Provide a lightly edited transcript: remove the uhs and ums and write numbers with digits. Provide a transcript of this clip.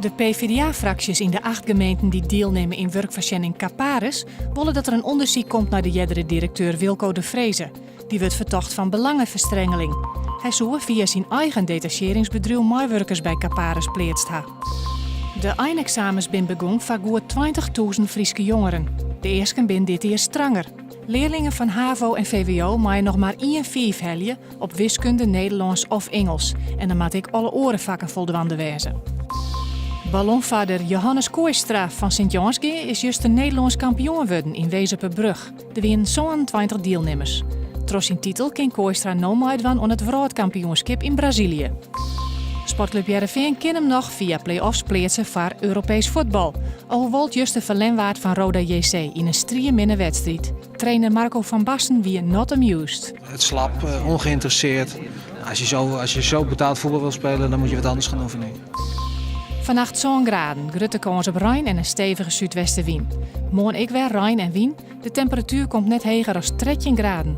De PvdA-fracties in de 8 gemeenten die deelnemen in werkverzending Caparis willen dat er een onderzoek komt naar de jeddere directeur Wilco de Vreese. Die wordt verdacht van belangenverstrengeling. Hij zou via zijn eigen detacheringsbedrijf meewerkers bij Caparis pleegd hebben. De eindexamens zijn begonnen voor goed 20.000 Frieske jongeren. De eerste zijn dit jaar stranger. Leerlingen van HAVO en VWO mogen nog maar 1/5 heljen op wiskunde, Nederlands of Engels. En dan moet ik alle orenvakken voldwanden wezen. Ballonvader Johannes Kooistra van Sint-Jansge is juist de Nederlands kampioen geworden in Wezenperbrug. Er waren zo'n 20 deelnemers. Trots zijn titel kan Kooistra nou meedoen aan het wereldkampioenschap in Brazilië. Sportclub Heerenveen kan hem nog via play-offs plaatsen voor Europees voetbal. Alhoewel juist de verlenwaard van Roda JC in een strieminne wedstrijd. Trainer Marco van Basten wie not amused. Het slap, ongeïnteresseerd. Als je zo betaald voetbal wil spelen, dan moet je wat anders gaan oefenen. Vannacht zo'n graden, grote kans op Rijn en een stevige zuidwestenwind. Morgen ik weer Rijn en wind. De temperatuur komt net hoger als 13 graden.